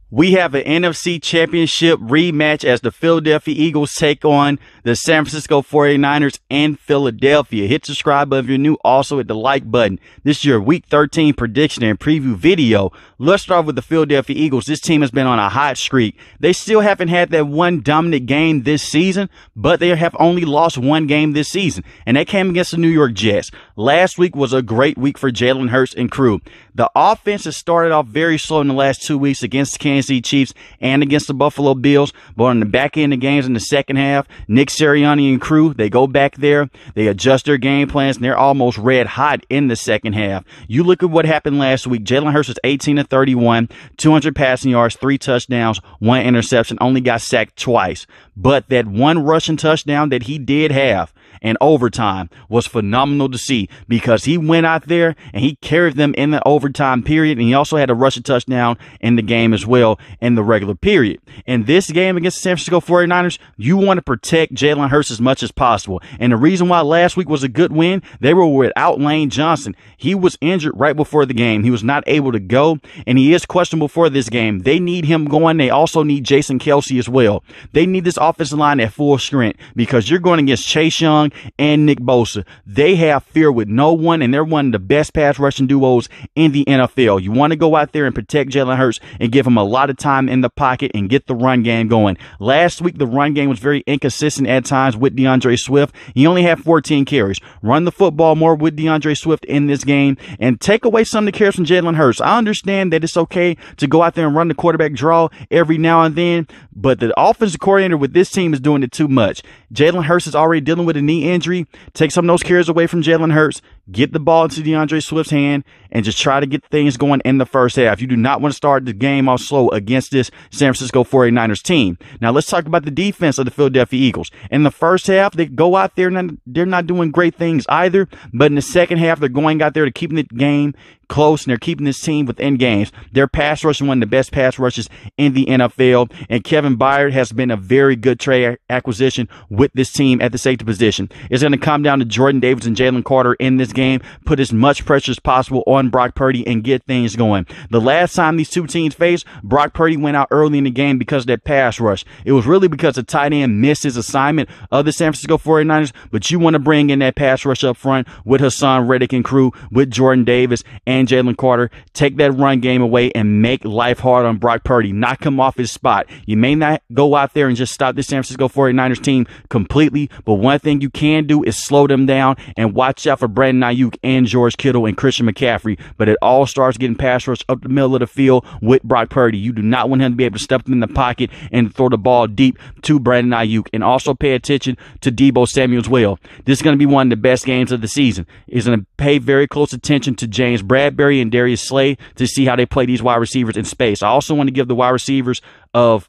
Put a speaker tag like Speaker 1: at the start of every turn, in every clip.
Speaker 1: We have an NFC Championship rematch as the Philadelphia Eagles take on the San Francisco 49ers in Philadelphia. Hit subscribe if you're new. Also hit the like button. This is your Week 13 prediction and preview video. Let's start with the Philadelphia Eagles. This team has been on a hot streak. They still haven't had that one dominant game this season, but they have only lost one game this season, and that came against the New York Jets. Last week was a great week for Jalen Hurts and crew. The offense has started off very slow in the last 2 weeks against the Kansas City Chiefs and against the Buffalo Bills, but on the back end of games in the second half, Nick Sirianni and crew, they go back there, they adjust their game plans, and they're almost red hot in the second half. You look at what happened last week. Jalen Hurts was 18 of 31, 200 passing yards, 3 touchdowns, 1 interception, only got sacked twice. But that one rushing touchdown that he did have in overtime was phenomenal to see, because he went out there and he carried them in the overtime period, and he also had a rushing touchdown in the game as well in the regular period. In this game against the San Francisco 49ers, you want to protect Jalen Hurts as much as possible. And the reason why last week was a good win, they were without Lane Johnson. He was injured right before the game. He was not able to go, and he is questionable for this game. They need him going. They also need Jason Kelce as well. They need this offensive line at full strength, because you're going against Chase Young and Nick Bosa. They have fear with no one, and they're one of the best pass rushing duos in the NFL. You want to go out there and protect Jalen Hurts and give him a lot of time in the pocket and get the run game going. Last week, the run game was very inconsistent at times with DeAndre Swift. He only had 14 carries. Run the football more with DeAndre Swift in this game and take away some of the carries from Jalen Hurts. I understand that it's okay to go out there and run the quarterback draw every now and then, but the offensive coordinator with this team is doing it too much. Jalen Hurts is already dealing with a knee injury. Take some of those carries away from Jalen Hurts. Get the ball into DeAndre Swift's hand and just try to get things going in the first half. You do not want to start the game off slow against this San Francisco 49ers team. Now, let's talk about the defense of the Philadelphia Eagles. In the first half, they go out there and they're not doing great things either. But in the second half, they're going out there to keeping the game close, and they're keeping this team within games. Their pass rush is one of the best pass rushes in the NFL, and Kevin Byard has been a very good trade acquisition with this team at the safety position. It's going to come down to Jordan Davis and Jalen Carter in this game. Put as much pressure as possible on Brock Purdy and get things going. The last time these two teams faced, Brock Purdy went out early in the game because of that pass rush. It was really because the tight end missed his assignment of the San Francisco 49ers, but you want to bring in that pass rush up front with Hassan Reddick and crew, with Jordan Davis and Jalen Carter. Take that run game away and make life hard on Brock Purdy. Knock him off his spot. You may not go out there and just stop the San Francisco 49ers team completely, but one thing you can do is slow them down and watch out for Brandon Ayuk and George Kittle and Christian McCaffrey. But it all starts getting pass rush up the middle of the field with Brock Purdy. You do not want him to be able to step in the pocket and throw the ball deep to Brandon Ayuk. And also pay attention to Deebo Samuel as well. This is going to be one of the best games of the season. He's going to pay very close attention to James Bradbury and Darius Slay to see how they play these wide receivers in space. I also want to give the wide receivers of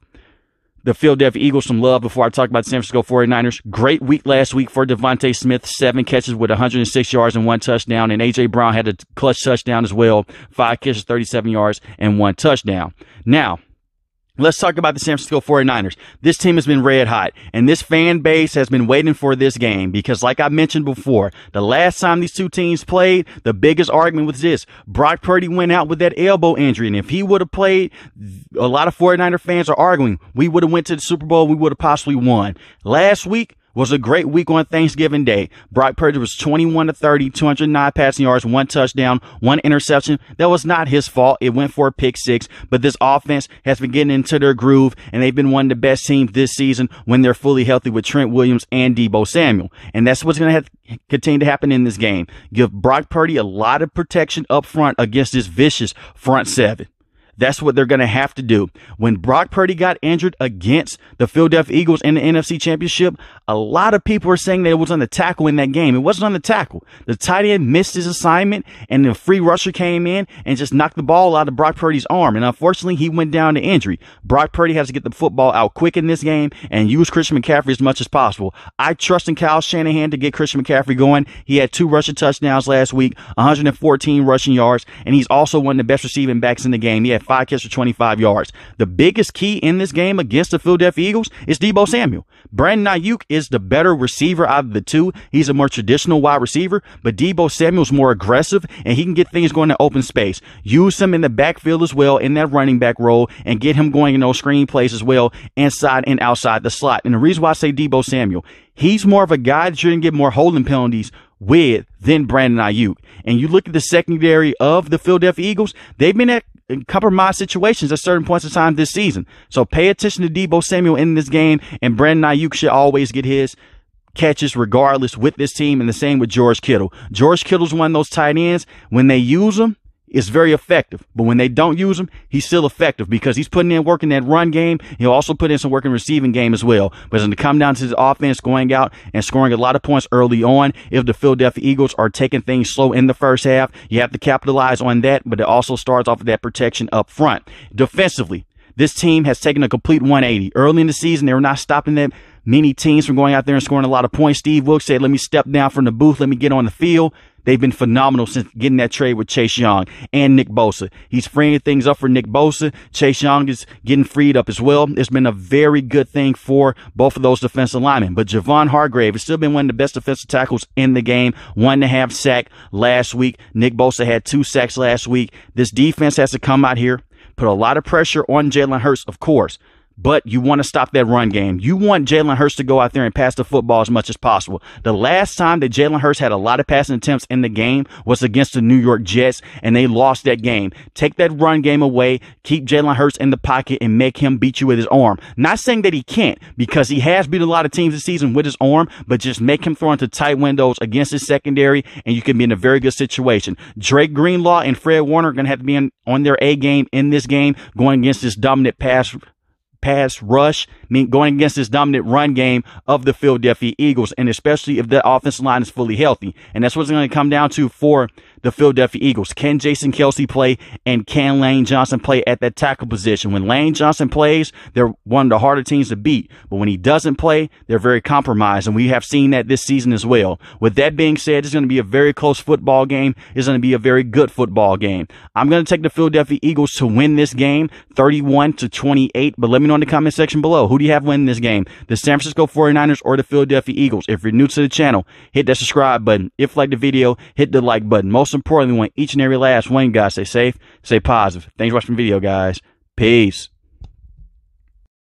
Speaker 1: the Philadelphia Eagles some love before I talk about the San Francisco 49ers. Great week last week for Devontae Smith, 7 catches with 106 yards and 1 touchdown. And A.J. Brown had a clutch touchdown as well, 5 catches, 37 yards, and 1 touchdown. Now, let's talk about the San Francisco 49ers. This team has been red hot, and this fan base has been waiting for this game because, like I mentioned before, the last time these two teams played, the biggest argument was this. Brock Purdy went out with that elbow injury, and if he would have played, a lot of 49er fans are arguing, we would have went to the Super Bowl, we would have possibly won. Last week was a great week on Thanksgiving Day. Brock Purdy was 21 of 30, 209 passing yards, 1 touchdown, 1 interception. That was not his fault. It went for a pick 6, but this offense has been getting into their groove, and they've been one of the best teams this season when they're fully healthy with Trent Williams and Deebo Samuel. And that's what's going to continue to happen in this game. Give Brock Purdy a lot of protection up front against this vicious front 7. That's what they're going to have to do. When Brock Purdy got injured against the Philadelphia Eagles in the NFC Championship, a lot of people were saying that it was on the tackle in that game. It wasn't on the tackle. The tight end missed his assignment, and the free rusher came in and just knocked the ball out of Brock Purdy's arm. And unfortunately, he went down to injury. Brock Purdy has to get the football out quick in this game and use Christian McCaffrey as much as possible. I trust in Kyle Shanahan to get Christian McCaffrey going. He had 2 rushing touchdowns last week, 114 rushing yards, and he's also one of the best receiving backs in the game. He had 5 catches for 25 yards. The biggest key in this game against the Philadelphia Eagles is Deebo Samuel. Brandon Aiyuk is the better receiver out of the two. He's a more traditional wide receiver, but Deebo Samuel's more aggressive, and he can get things going in open space. Use him in the backfield as well in that running back role and get him going in those screen plays as well inside and outside the slot. And the reason why I say Deebo Samuel, he's more of a guy that you're going to get more holding penalties with than Brandon Aiyuk. And you look at the secondary of the Philadelphia Eagles, they've been at compromised situations at certain points in time this season. So pay attention to Deebo Samuel in this game, and Brandon Aiyuk should always get his catches regardless with this team, and the same with George Kittle. George Kittle's one of those tight ends. When they use him, it's very effective. But when they don't use him, he's still effective because he's putting in work in that run game. He'll also put in some work in receiving game as well. But it's going to come down to his offense going out and scoring a lot of points early on. If the Philadelphia Eagles are taking things slow in the first half, you have to capitalize on that. But it also starts off with that protection up front. Defensively, this team has taken a complete 180. Early in the season, they were not stopping that many teams from going out there and scoring a lot of points. Steve Wilks said, let me step down from the booth. Let me get on the field. They've been phenomenal since getting that trade with Chase Young and Nick Bosa. He's freeing things up for Nick Bosa. Chase Young is getting freed up as well. It's been a very good thing for both of those defensive linemen. But Javon Hargrave has still been one of the best defensive tackles in the game. 1.5 sacks last week. Nick Bosa had 2 sacks last week. This defense has to come out here, put a lot of pressure on Jalen Hurts, of course. But you want to stop that run game. You want Jalen Hurts to go out there and pass the football as much as possible. The last time that Jalen Hurts had a lot of passing attempts in the game was against the New York Jets, and they lost that game. Take that run game away, keep Jalen Hurts in the pocket, and make him beat you with his arm. Not saying that he can't, because he has beat a lot of teams this season with his arm, but just make him throw into tight windows against his secondary, and you can be in a very good situation. Drake Greenlaw and Fred Warner are going to have to be on their A game in this game, going against this dominant pass rush, going against this dominant run game of the Philadelphia Eagles, and especially if the offensive line is fully healthy. And that's what's going to come down to for the Philadelphia Eagles. Can Jason Kelce play, and can Lane Johnson play at that tackle position? When Lane Johnson plays, they're one of the harder teams to beat. But when he doesn't play, they're very compromised, and we have seen that this season as well. With that being said, it's going to be a very close football game. It's going to be a very good football game. I'm going to take the Philadelphia Eagles to win this game 31-28, but let me know in the comment section below, who do you have winning this game? The San Francisco 49ers or the Philadelphia Eagles? If you're new to the channel, hit that subscribe button. If you like the video, hit the like button. Most importantly, we want each and every last one, guys, stay safe, stay positive. Thanks for watching the video, guys. Peace.